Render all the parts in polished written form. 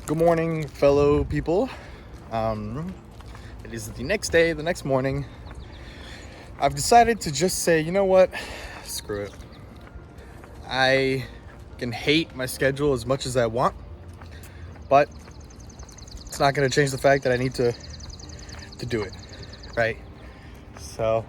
Good morning, fellow people. It is the next day, the next morning. I've decided to just say, you know what? Screw it. I can hate my schedule as much as I want, but it's not going to change the fact that I need to do it, right? So,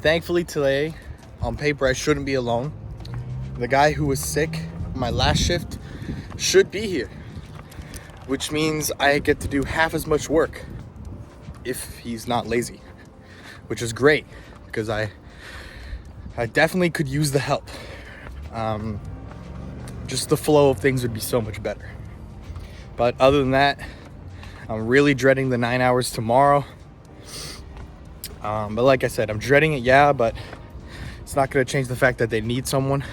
thankfully today, on paper, I shouldn't be alone. The guy who was sick my last shift should be here, which means I get to do half as much work if he's not lazy, which is great because I definitely could use the help. Just the flow of things would be so much better. But other than that, I'm really dreading the 9 hours tomorrow. But like I said, I'm dreading it, yeah, but it's not going to change the fact that they need someone.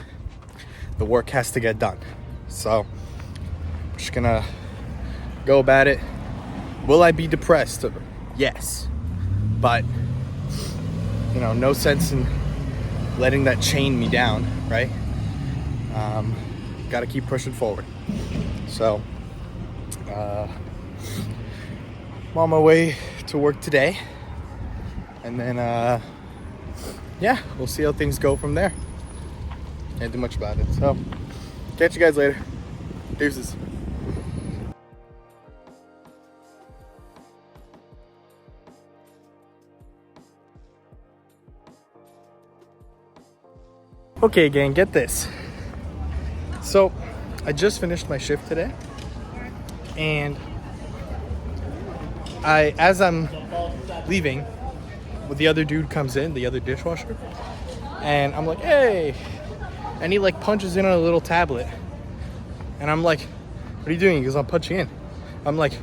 The work has to get done. So I'm just going to go about it. Will I be depressed? Yes. But, no sense in letting that chain me down, right? Got to keep pushing forward. So, I'm on my way to work today. And then, we'll see how things go from there. Can't do much about it. So, catch you guys later. Deuces. Okay, gang, get this. So, I just finished my shift today. And as I'm leaving, the other dude comes in, the other dishwasher. And I'm like, hey. And he punches in on a little tablet. And I'm like, what are you doing? He goes, I'm punching in. I'm like,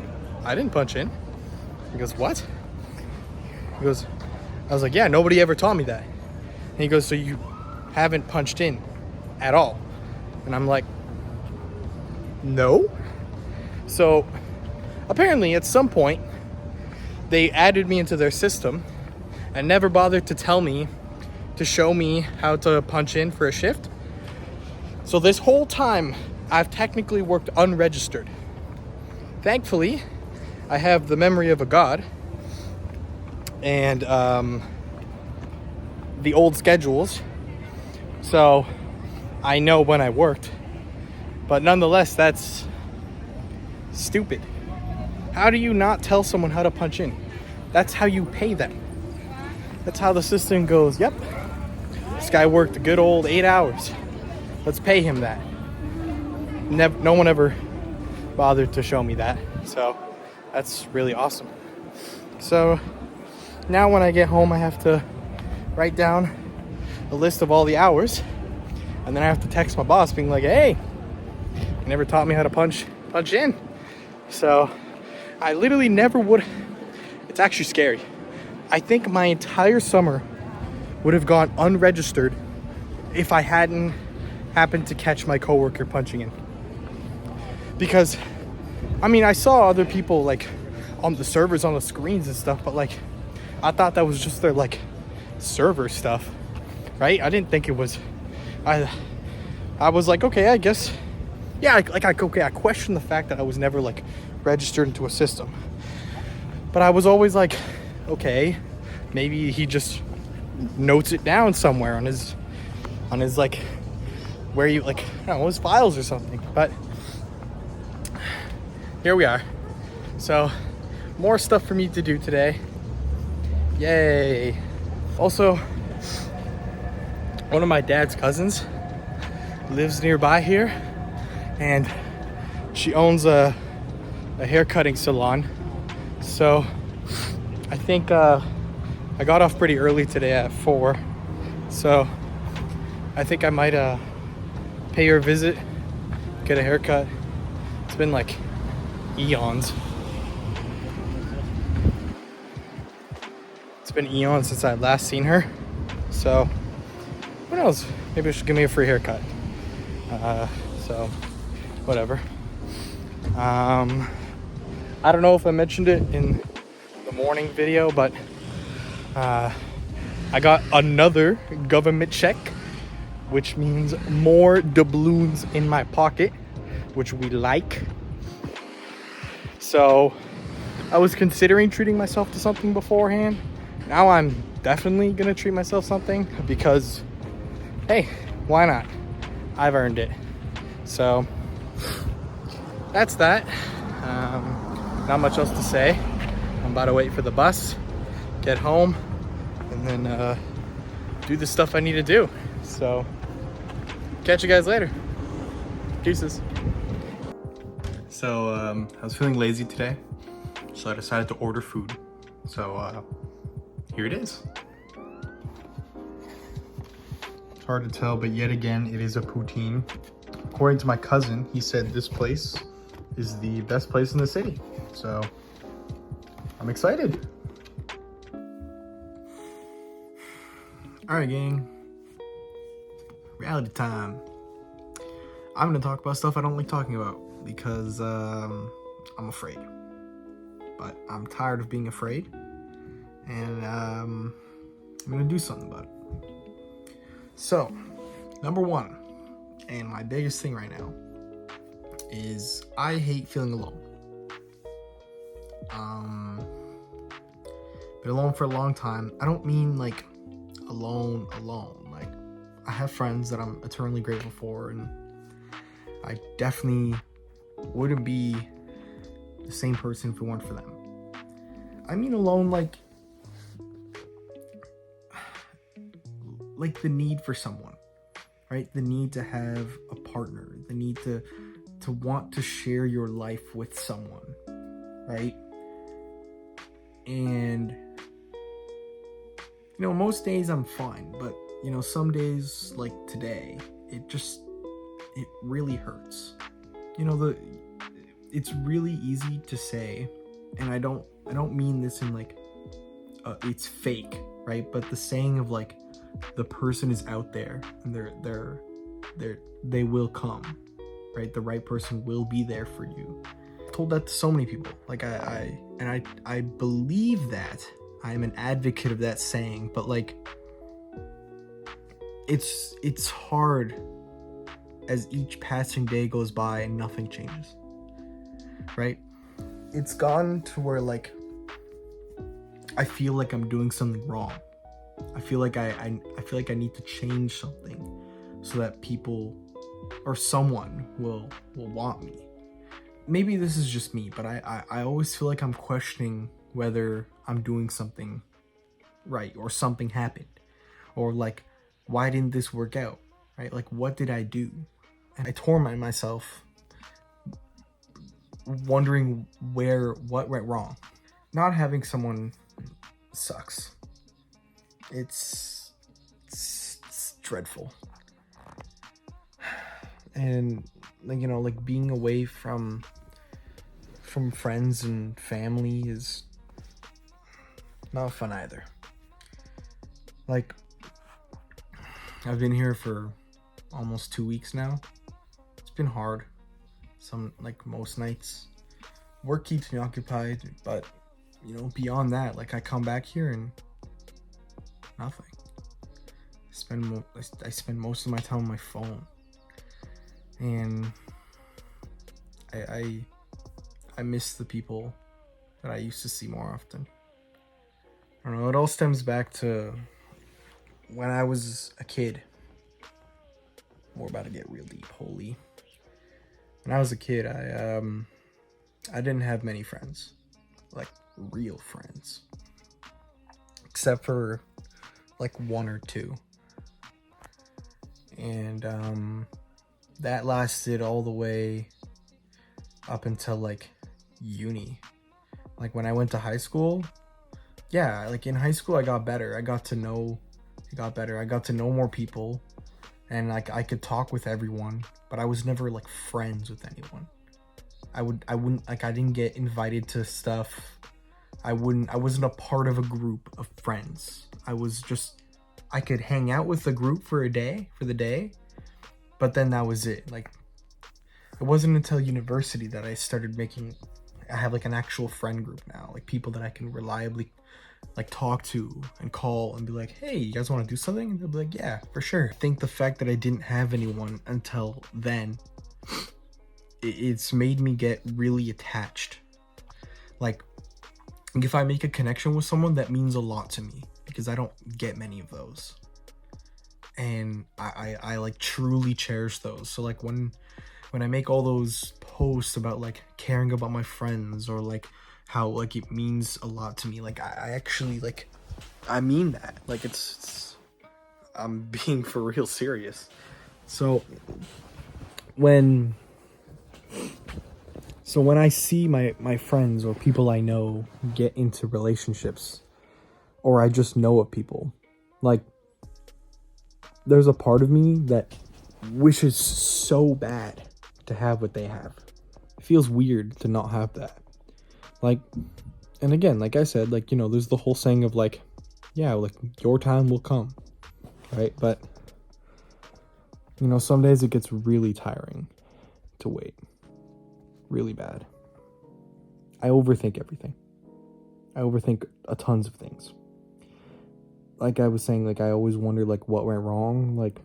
I didn't punch in. He goes, what? He goes, I was like, yeah, nobody ever taught me that. And he goes, so you haven't punched in at all? And I'm like, no. So apparently at some point they added me into their system and never bothered to tell me, to show me how to punch in for a shift. So this whole time I've technically worked unregistered. Thankfully, I have the memory of a god and the old schedules. So I know when I worked, but nonetheless, that's stupid. How do you not tell someone how to punch in? That's how you pay them. That's how the system goes. Yep, this guy worked a good old 8 hours. Let's pay him that. No one ever bothered to show me that. So that's really awesome. So now when I get home, I have to write down a list of all the hours, and then I have to text my boss being like, hey, you never taught me how to punch in. So I literally never would. It's actually scary. I think my entire summer would have gone unregistered if I hadn't happened to catch my coworker punching in. Because I saw other people on the servers on the screens and stuff, but I thought that was just their server stuff, right? I didn't think it was. I was like, okay, I guess, yeah. I questioned the fact that I was never registered into a system, but I was always like, okay, maybe he just notes it down somewhere on his where you I don't know, his files or something. But here we are. So more stuff for me to do today. Yay. Also, one of my dad's cousins lives nearby here, and she owns a hair cutting salon. So I think I got off pretty early today at 4. So I think I might pay her a visit, get a haircut. It's been eons. It's been eons since I last seen her. So who knows? Maybe she'll give me a free haircut. So whatever. I don't know if I mentioned it in the morning video, but I got another government check, which means more doubloons in my pocket. which we like. So I was considering treating myself to something beforehand. Now I'm definitely gonna treat myself something because, hey, why not? I've earned it. So that's that. Not much else to say. I'm about to wait for the bus, get home, and then do the stuff I need to do. So catch you guys later. Deuces. So I was feeling lazy today, so I decided to order food. So here it is. It's hard to tell, but yet again, it is a poutine. According to my cousin, he said this place is the best place in the city. So I'm excited. All right, gang. Reality time. I'm gonna talk about stuff I don't like talking about because I'm afraid. But I'm tired of being afraid, and I'm gonna do something about it. So, number one, and my biggest thing right now, is I hate feeling alone. Been alone for a long time. I don't mean like alone. Like, I have friends that I'm eternally grateful for, and I definitely wouldn't be the same person if it weren't for them. I mean alone like the need for someone, right? The need to have a partner, the need to want to share your life with someone, right? And you know, most days I'm fine, but you know, some days like today, it really hurts. You know, it's really easy to say, and I don't mean this in like it's fake, right? But the saying of like the person is out there and they will come, right? The right person will be there for you. I've told that to so many people. Like I believe that. I'm an advocate of that saying, but like it's hard as each passing day goes by and nothing changes, right? It's gone to where like I feel like I'm doing something wrong. I feel like I need to change something so that people or someone will want me. Maybe this is just me, but I always feel like I'm questioning whether I'm doing something right or something happened, or like, why didn't this work out, right? Like, what did I do? And I torment myself wondering what went wrong. Not having someone sucks. It's dreadful. And like, you know, like being away from friends and family is not fun either. Like, I've been here for almost 2 weeks now. It's been hard. Most nights. Work keeps me occupied, but you know, beyond that, like I come back here and nothing. I spend most of my time on my phone, and I miss the people that I used to see more often. I don't know. It all stems back to when I was a kid. We're about to get real deep. Holy. When I was a kid, I didn't have many friends, like real friends, except for like one or two, and that lasted all the way up until like uni. Like when I went to high school, yeah, like in high school I got better. I got to know more people, and like I could talk with everyone, but I was never like friends with anyone. I wouldn't like, I didn't get invited to stuff. I wasn't a part of a group of friends. I could hang out with the group for the day, but then that was it. Like, it wasn't until university that I have like an actual friend group now, like people that I can reliably like talk to and call and be like, hey, you guys want to do something? And they'll be like, yeah, for sure. I think the fact that I didn't have anyone until then it's made me get really attached. Like, if I make a connection with someone, that means a lot to me because I don't get many of those. And I like truly cherish those. So like when I make all those posts about like caring about my friends, or like how like it means a lot to me, like I actually like, I mean that. Like it's I'm being for real serious. So when I see my friends or people I know get into relationships, or I just know of people, like there's a part of me that wishes so bad to have what they have. It feels weird to not have that. Like, and again, like I said, like, you know, there's the whole saying of like, yeah, like your time will come, right? But, you know, some days it gets really tiring to wait. Really bad. I overthink everything. I overthink a tons of things. Like I was saying, like I always wonder like what went wrong. Like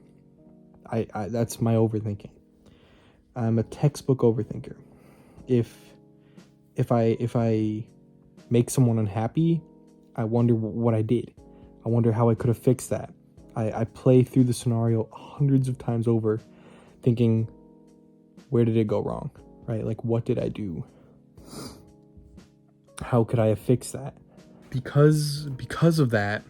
I that's my overthinking. I'm a textbook overthinker. If I make someone unhappy, I wonder what I did. I wonder how I could have fixed that. I play through the scenario hundreds of times over, thinking, where did it go wrong? Right? Like, what did I do? How could I have fixed that? Because of that,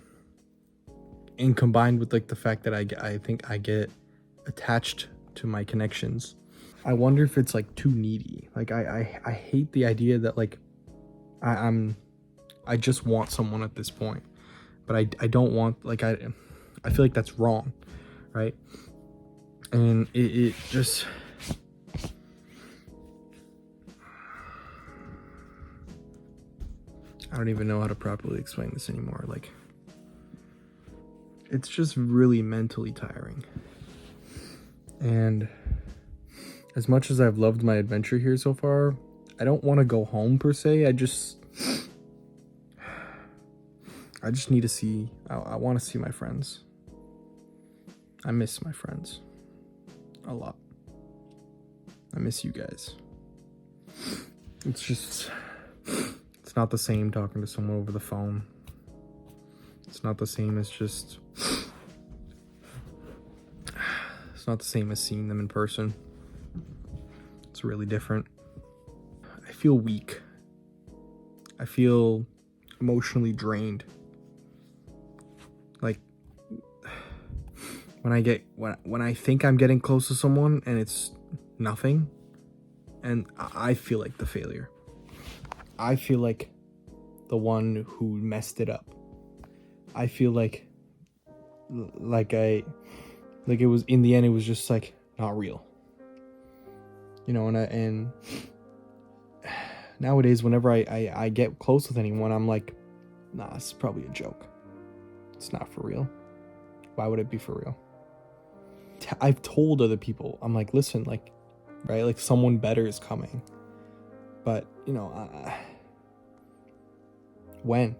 and combined with like the fact that I think I get attached to my connections, I wonder if it's like too needy. Like I hate the idea that like I just want someone at this point, but I don't want, like I feel like that's wrong, right? And it just, I don't even know how to properly explain this anymore. Like, it's just really mentally tiring. And as much as I've loved my adventure here so far, I don't want to go home per se. I just need to see, I want to see my friends. I miss my friends a lot. I miss you guys. It's just, it's not the same talking to someone over the phone. It's not the same as just, it's not the same as seeing them in person. It's really different. I feel weak. I feel emotionally drained. Like, when I think I'm getting close to someone and it's nothing, and I feel like the failure. I feel like the one who messed it up. I feel like it was, in the end, it was just like not real. You know, and nowadays whenever I get close with anyone, I'm like, nah, it's probably a joke. It's not for real. Why would it be for real? I've told other people, I'm like, listen, like, right, like someone better is coming. But, you know, when?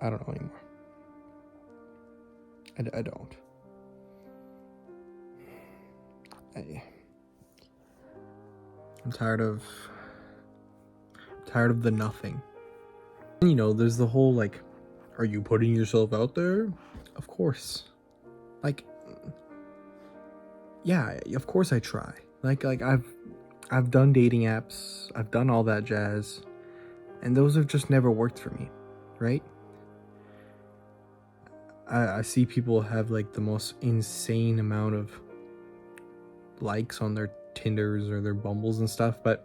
I don't know anymore. I don't. I'm tired of the nothing. And, you know, there's the whole like, are you putting yourself out there? Of course. Like, yeah, of course I try. Like I've done dating apps, I've done all that jazz, and those have just never worked for me, right? I see people have like the most insane amount of likes on their Tinders or their Bumbles and stuff, but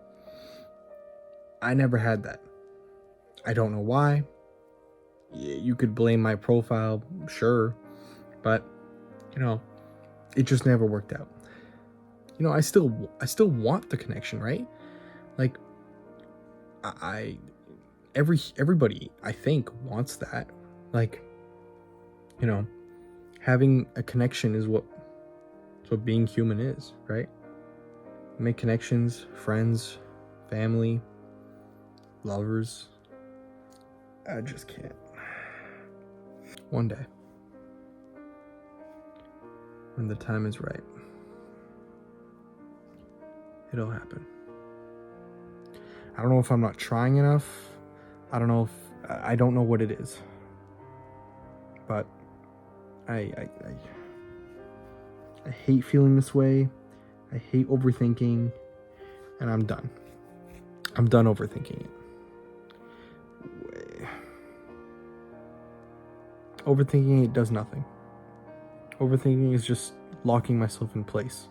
I never had that. I don't know why. You could blame my profile, sure, but you know, it just never worked out. You know, I still want the connection, right? Like, everybody I think wants that. Like, you know, having a connection is what being human is, right? Make connections, friends, family, lovers. I just can't. One day. when the time is right, it'll happen. I don't know if I'm not trying enough. I don't know what it is. But I hate feeling this way. I hate overthinking, and I'm done. I'm done overthinking it. Overthinking it does nothing. Overthinking is just locking myself in place.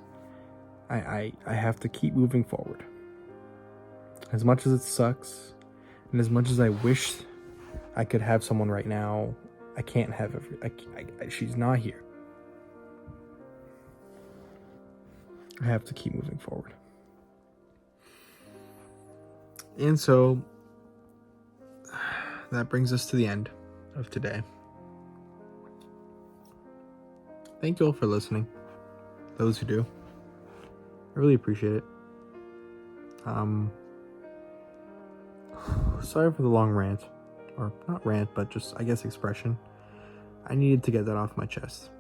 I have to keep moving forward. As much as it sucks, and as much as I wish I could have someone right now, I can't have she's not here. I have to keep moving forward. And so that brings us to the end of today. Thank you all for listening. Those who do. I really appreciate it. Sorry for the long rant. Or not rant, but just, I guess, expression. I needed to get that off my chest.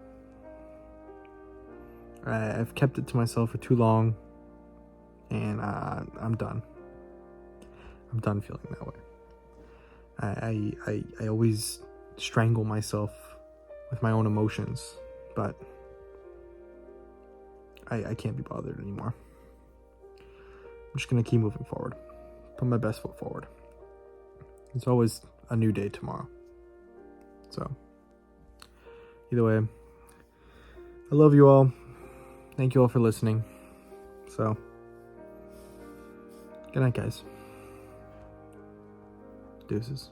I've kept it to myself for too long. And I'm done. I'm done feeling that way. I always strangle myself with my own emotions. But I can't be bothered anymore. I'm just going to keep moving forward. Put my best foot forward. There's always a new day tomorrow. So, either way, I love you all. Thank you all for listening. So, good night, guys. Deuces.